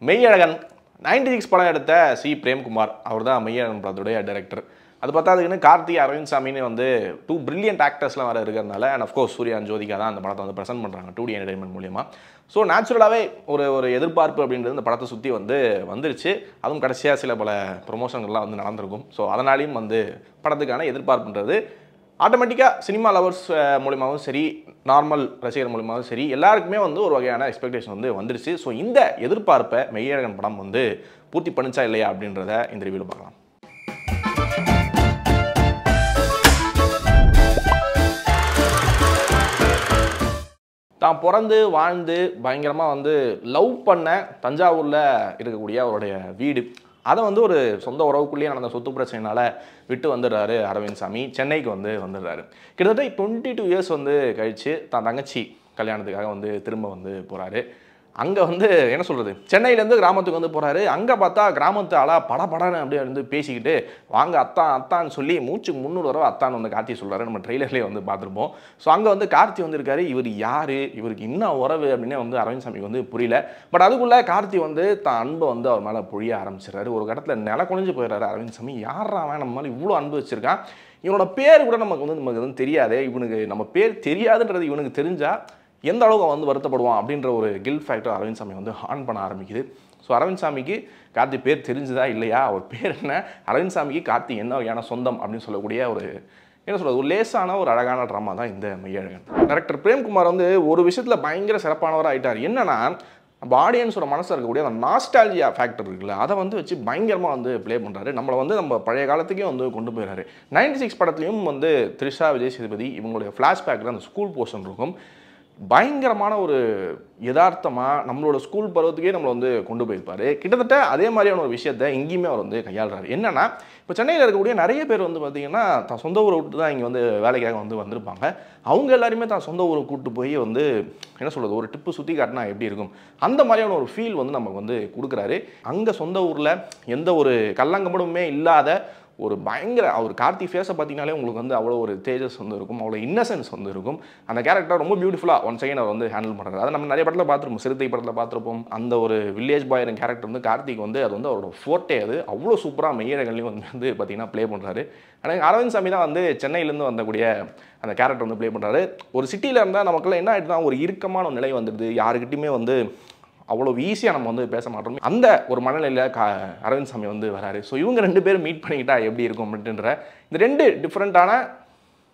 மெய்யழகன் 96 படம் எடுத்த சி பிரேம்குமார் அவர் தான் மெய்யழகன் படத்துடைய டைரக்டர். அது பார்த்தாதுக்குன்னு கார்த்தி அரவிந்த் சாமின்னு வந்து 2 பிரில்லியன்ட் ஆக்டர்ஸ்லாம் வேறு இருக்கிறதுனால அண்ட் அஃப்கோர்ஸ் சூர்யா ஜோதிகா தான் அந்த படத்தை வந்து ப்ரெசென்ட் பண்ணுறாங்க 2D என்டர்டைன்மெண்ட் மூலியமாக. ஸோ நேச்சுரலாகவே ஒரு எதிர்பார்ப்பு அப்படின்றது இந்த படத்தை சுற்றி வந்துருச்சு. அதுவும் கடைசியாக சில பல ப்ரொமோஷன்கள்லாம் வந்து நடந்திருக்கும். ஸோ அதனாலையும் வந்து படத்துக்கான எதிர்பார்ப்புன்றது ஆட்டோமேட்டிக்காக சினிமா லவர்ஸ் மூலியமாகவும் சரி, நார்மல் ரசிகர் மூலியமாகவும் சரி, எல்லாருக்குமே வந்து ஒரு வகையான எக்ஸ்பெக்டேஷன் வந்து வந்துருச்சு. ஸோ இந்த எதிர்பார்ப்பை மெய்யழகன் படம் வந்து பூர்த்தி பண்ணிச்சா இல்லையா அப்படின்றத இந்த ரிவ்யூவில் பார்க்கலாம். தான் பிறந்து வாழ்ந்து பயங்கரமாக வந்து லவ் பண்ண தஞ்சாவூரில் இருக்கக்கூடிய அவருடைய வீடு, அதை வந்து ஒரு சொந்த உறவுக்குள்ளேயே நடந்த சொத்து பிரச்சனைனால விட்டு வந்துடுறாரு அரவிந்த் சாமி. சென்னைக்கு வந்துடுறாரு. கிட்டத்தட்ட 22 இயர்ஸ் வந்து கழித்து தான் தங்கச்சி கல்யாணத்துக்காக வந்து திரும்ப வந்து போகிறாரு. அங்கே வந்து என்ன சொல்கிறது, சென்னையிலேருந்து கிராமத்துக்கு வந்து போகிறாரு. அங்கே பார்த்தா கிராமத்து ஆளாக படன்னு அப்படியே வந்து பேசிக்கிட்டு வாங்க அத்தான்னு சொல்லி மூச்சுக்கு 300 தடவை அத்தான்னு வந்து கார்த்தி சொல்கிறாரு. நம்ம ட்ரெய்லர்லேயே வந்து பார்த்துருப்போம். ஸோ அங்கே வந்து கார்த்தி வந்து இருக்காரு. இவர் யார், இவருக்கு இன்னும் உறவு அப்படின்னே வந்து அரவிந்த் சாமிக்கு வந்து புரியல. பட் அதுக்குள்ளே கார்த்தி வந்து தான் அன்பை வந்து அவர் மேலே பொழிய ஆரம்பிச்சிடறாரு. ஒரு கட்டத்தில் நில குனிஞ்சு போயிடுறாரு அரவிந்த் சாமி. யாரா அவன் நம்ம மேலே இவ்வளோ அன்பு வச்சுருக்கான், இவனோட பேர் கூட நமக்கு வந்து தெரியாது, இவனுக்கு நம்ம பேர் தெரியாதுன்றது இவனுக்கு தெரிஞ்சால் எந்த அளவுக்கு வந்து வருத்தப்படுவான் அப்படின்ற ஒரு கில்ட் ஃபேக்டர் அரவிந்த் சாமி வந்து ஆன் பண்ண ஆரம்பிக்குது. ஸோ அரவிந்த் சாமிக்கு கார்த்தி பேர் தெரிஞ்சுதா இல்லையா, அவர் பேர் என்ன, அரவிந்த் சாமிக்கு கார்த்தி என்ன வகையான சொந்தம் அப்படின்னு சொல்லக்கூடிய ஒரு என்ன சொல்கிறது, ஒரு லேசான ஒரு அழகான ட்ராமா தான் இந்த மெய்யழகன். டைரக்டர் பிரேம்குமார் வந்து ஒரு விஷயத்தில் பயங்கர சிறப்பானவராக ஆகிட்டார். என்னன்னா, நம்ம ஆடியன்ஸோட மனசில் இருக்கக்கூடிய அந்த நாஸ்டாலஜியா ஃபேக்டர் இருக்குல்ல, அதை வந்து வச்சு பயங்கரமாக வந்து ப்ளே பண்ணுறாரு. நம்மளை வந்து நம்ம பழைய காலத்துக்கே வந்து கொண்டு போயிடுறாரு. 96 படத்துலையும் வந்து த்ரிஷா, விஜய் சேதுபதி இவங்களுடைய ஃப்ளாஷ்பேக்கில் அந்த ஸ்கூல் போர்ஷன் இருக்கும். பயங்கரமான ஒரு யதார்த்தமாக நம்மளோட ஸ்கூல் பருவத்துக்கே நம்மளை வந்து கொண்டு போயிருப்பார். கிட்டத்தட்ட அதே மாதிரியான ஒரு விஷயத்தை இங்கேயுமே அவர் வந்து கையாளுறாரு. என்னன்னா, இப்போ சென்னையில் இருக்கக்கூடிய நிறைய பேர் வந்து பார்த்திங்கன்னா தான் சொந்த ஊரை விட்டு தான் இங்கே வந்து வேலைக்காக வந்திருப்பாங்க. அவங்க எல்லாருமே தான் சொந்த ஊரை கூப்பிட்டு போய் வந்து என்ன சொல்கிறது, ஒரு டிப்பு சுற்றி காட்டினா எப்படி இருக்கும், அந்த மாதிரியான ஒரு ஃபீல் வந்து நமக்கு வந்து கொடுக்குறாரு. அங்கே சொந்த ஊரில் எந்த ஒரு கல்லங்கப்படமுமே இல்லாத ஒரு பயங்கர அவர் கார்த்தி ஃபேஸை பார்த்தீங்கனாலே உங்களுக்கு வந்து அவ்வளோ ஒரு தேஜஸ் வந்து இருக்கும், அவ்வளோ இன்னசென்ஸ் வந்து இருக்கும். அந்த கேரக்டர் ரொம்ப பியூட்டிஃபுல்லாக ஒன் செகண்ட் அவர் வந்து ஹேண்டில் பண்ணுறாரு. அதை நம்ம நிறைய படத்தில் பார்த்துருப்போம், சிறுத்தை படத்தில் பார்த்துருப்போம். அந்த ஒரு வில்லேஜ் பாய் கேரக்டர் வந்து கார்த்திக் வந்து அது வந்து அவரோட ஃபோர்ட்டே, அது அவ்வளோ சூப்பராக மெய்யழகன்லையும் வந்து பார்த்தீங்கன்னா ப்ளே பண்ணுறாரு. ஆனால் அரவிந்த் சாமி தான் வந்து சென்னையிலேருந்து வந்தக்கூடிய அந்த கேரக்டர் வந்து ப்ளே பண்ணுறாரு. ஒரு சிட்டியில் இருந்தால் நமக்குலாம் என்ன ஆகிடுதுன்னா, ஒரு இறுக்கமான ஒரு நிலை வந்துடுது, யாருக்கிட்டையுமே வந்து அவ்வளோ ஈஸியாக நம்ம வந்து பேச மாட்டோம். அந்த ஒரு மனநிலையில் அரவிந்த் சாமி வந்து வராரு. ஸோ இவங்க 2 பேரும் மீட் பண்ணிக்கிட்டா எப்படி இருக்கும் அப்படின்ற இந்த 2 டிஃப்ரெண்ட்டான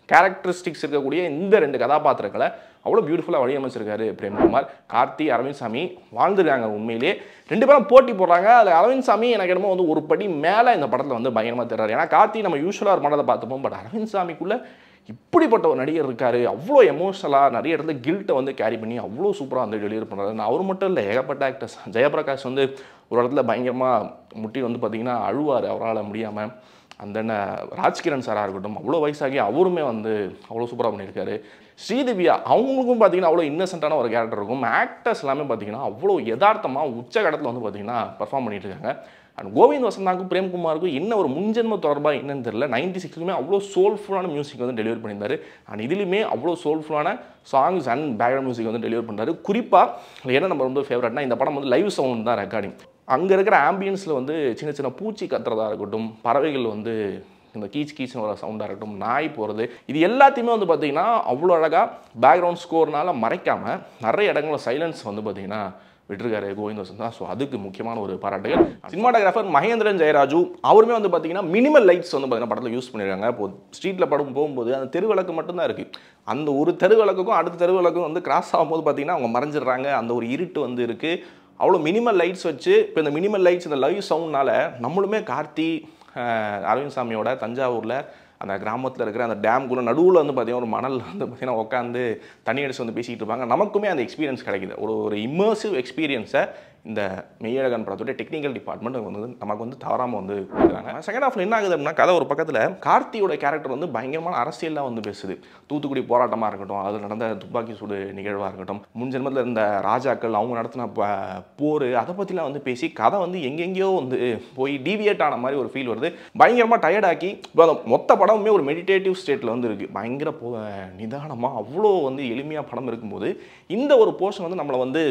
கேரக்டரிஸ்டிக்ஸ் இருக்கக்கூடிய இந்த 2 கதாபாத்திரங்களை அவ்வளோ பியூட்டிஃபுல்லாக வடிவமைச்சிருக்காரு பிரேம்குமார். கார்த்தி, அரவிந்த் சாமி வாழ்ந்துருக்காங்க. உண்மையிலேயே 2 பேரும் போட்டி போடுறாங்க. அதில் அரவிந்த் சாமி எனக்கு என்னமோ வந்து ஒரு படி மேலே இந்த படத்தில் வந்து பயங்கரமாக தர்றாரு. ஏன்னா கார்த்தி நம்ம யூஸ்வலாக ஒரு படத்தை பார்த்துப்போம். பட் அரவிந்த் சாமிக்குள்ளே இப்படிப்பட்ட ஒரு நடிகர் இருக்கார். அவ்வளோ எமோஷனலாக நிறைய இடத்துல கில்ட்டை வந்து கேரி பண்ணி அவ்வளோ சூப்பராக வந்து டெலிவரி பண்ணுறாரு. நான் அவர் மட்டும் இல்லை, ஏகப்பட்ட ஆக்டர்ஸ். ஜெயபிரகாஷ் வந்து ஒரு இடத்துல பயங்கரமாக முட்டி வந்து பார்த்திங்கன்னா அழுவார் அவரால் முடியாமல். அந்த ராஜ்கிரண் சாராக இருக்கட்டும், அவ்வளோ வயசாகி அவருமே வந்து அவ்வளோ சூப்பராக பண்ணியிருக்காரு. ஸ்ரீதிவ்யா அவங்களுக்கும் பார்த்திங்கன்னா அவ்வளோ இன்னசென்ட்டான ஒரு கேரக்டர் இருக்கும். ஆக்டர்ஸ் எல்லாமே பார்த்திங்கன்னா அவ்வளோ யதார்த்தமாக உச்சகட்டத்தில் வந்து பார்த்திங்கன்னா பர்ஃபார்ம் பண்ணிட்டு இருக்காங்க. அண்ட் கோவிந்த் வசந்தாவுக்கும் பிரேம்குமாருக்கும் என்ன ஒரு முன்ஜென்ம தொடர்பாக என்னன்னு தெரியல. 96லுமே அவ்வளோ சோல்ஃபுல்லான மியூசிக் வந்து டெலிவரி பண்ணியிருந்தாரு. அண்ட் இதுலேயுமே அவ்வளோ சோல்ஃபுல்லான சாங்ஸ் அண்ட் பேக்ரவுண்ட் மியூசிக் வந்து டெலிவரி பண்ணுறாரு. குறிப்பாக என்ன நம்ம ரொம்ப ஃபேவரட்னா, இந்த படம் வந்து லைவ் சவுண்ட் தான் ரெக்கார்டிங். அங்கே இருக்கிற ஆம்பியன்ஸில் வந்து சின்ன சின்ன பூச்சி கத்துறதா இருக்கட்டும், பறவைகள் வந்து இந்த கீச்சுன்னு வர சவுண்டாக இருக்கட்டும், நாய் போகிறது, இது எல்லாத்தையுமே வந்து பார்த்திங்கன்னா அவ்வளோ அழகாக பேக்ரவுண்ட் ஸ்கோர்னால் மறைக்காமல் நிறைய இடங்களில் சைலன்ஸ் வந்து பார்த்திங்கன்னா விட்டுருக்காரு கோவிந்த் வசந்தா. ஸோ அதுக்கு முக்கியமான ஒரு பாராட்டுகள். சினிமாட்டோகிராஃபர் மகேந்திரன் ஜெயராஜு அவருமே வந்து பார்த்தீங்கன்னா மினிமல் லைட்ஸ் வந்து பார்த்தீங்கன்னா படத்தில் யூஸ் பண்ணியிருக்காங்க. இப்போ ஸ்ட்ரீட்டில் படம் போகும்போது அந்த தெருவிளக்கு மட்டும்தான் இருக்குது. அந்த ஒரு தெருவிளக்குக்கும் அடுத்த தெருவிளக்கும் வந்து கிராஸ் ஆகும்போது பார்த்தீங்கன்னா அவங்க மறைஞ்சிடுறாங்க. அந்த ஒரு இருட்டு வந்து இருக்குது. அவ்வளோ மினிமல் லைட்ஸ் வச்சு இப்போ இந்த மினிமல் லைட்ஸ் இந்த லைவ் சவுண்ட்னால நம்மளுமே கார்த்தி அரவிந்த் சாமியோட தஞ்சாவூரில் அந்த கிராமத்தில் இருக்கிற அந்த டேம்குள்ளே நடுவில் வந்து பார்த்திங்கன்னா ஒரு மணல் வந்து பார்த்திங்கன்னா உட்காந்து தண்ணி அடிச்சு வந்து பேசிக்கிட்டு இருப்பாங்க. நமக்குமே அந்த எக்ஸ்பீரியன்ஸ் கிடைக்குது. ஒரு இம்மர்சிவ் எக்ஸ்பீரியன்ஸை இந்த மெய்யழகன் படத்தோட டெக்னிக்கல் டிபார்ட்மெண்ட் வந்து நமக்கு வந்து தவறாமல் வந்து கொடுக்குறாங்க. செகண்ட் ஹாஃபில் என்ன ஆகுது அப்படின்னா, கதை ஒரு பக்கத்தில் கார்த்தியோட கேரக்டர் வந்து பயங்கரமான அரசியலாக வந்து பேசுது. தூத்துக்குடி போராட்டமாக இருக்கட்டும், அதில் நடந்த துப்பாக்கி சூடு நிகழ்வாக இருக்கட்டும், முன்ஜென்மத்தில் இருந்த ராஜாக்கள் அவங்க நடத்தின போர், அதை பற்றிலாம் வந்து பேசி கதை வந்து எங்கெங்கேயோ வந்து போய் டீவியேட் ஆன மாதிரி ஒரு ஃபீல் வருது. பயங்கரமாக டயர்டாக்கி இப்போ மொத்த படமுமே ஒரு மெடிடேட்டிவ் ஸ்டேட்டில் வந்து இருக்குது. பயங்கர நிதானமாக அவ்வளோ வந்து எளிமையாக படம் இருக்கும்போது இந்த ஒரு போர்ஷன் வந்து நம்மளை வந்து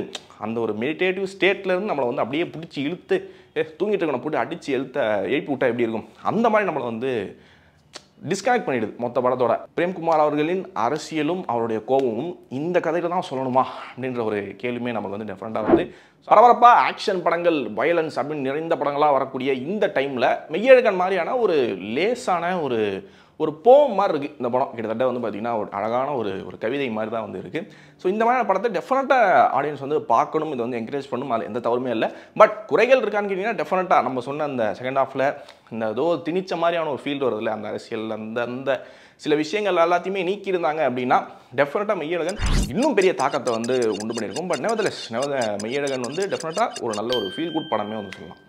அந்த ஒரு மெடிடேட்டிவ் ஸ்டேட்டில் சைட்ல இருந்து நம்மளை வந்து அப்படியே பிடிச்சி இழுத்து தூங்கிட்டு இருக்கணும் போட்டு அடித்து எழுப்பி விட்டா எப்படி இருக்கும், அந்த மாதிரி நம்மளை வந்து டிஸ்கனெக்ட் பண்ணிடுது மொத்த படத்தோட. பிரேம்குமார் அவர்களின் அரசியலும் அவருடைய கோபமும் இந்த கதையில தான் சொல்லணுமா அப்படின்ற ஒரு கேள்வியுமே நமக்கு வந்து டெஃபரெண்டாக வந்து பரபரப்பாக ஆக்ஷன் படங்கள் வயலன்ஸ் அப்படின்னு நிறைந்த படங்களாக வரக்கூடிய இந்த டைமில் மெய்யழகன் மாதிரியான ஒரு லேசான ஒரு போம் மாதிரி இருக்குது இந்த படம். கிட்டத்தட்ட வந்து பார்த்திங்கன்னா ஒரு அழகான ஒரு கவிதை மாதிரி தான் வந்து இருக்குது. ஸோ இந்த மாதிரியான படத்தை டெஃபினட்டாக ஆடியன்ஸ் வந்து பார்க்கணும், இது வந்து என்கரேஜ் பண்ணணும், அது எந்த தவறுமே இல்லை. பட் குறைகள் இருக்கான்னு கேட்டிங்கன்னா டெஃபினட்டாக நம்ம சொன்ன அந்த செகண்ட் ஹாஃபில் இந்த ஏதோ திணிச்ச மாதிரியான ஒரு ஃபீல் வருது இல்லை, அந்த அரசியல் அந்த சில விஷயங்கள் எல்லாத்தையுமே நீக்கியிருந்தாங்க அப்படின்னா டெஃபினட்டாக மெய்யழகன் இன்னும் பெரிய தாக்கத்தை வந்து உண்டு பண்ணியிருக்கும். பட் நெவர்தலெஸ் மெய்யழகன் வந்து டெஃபினட்டாக ஒரு நல்ல ஒரு ஃபீல் குட் படமே வந்து சொல்லலாம்.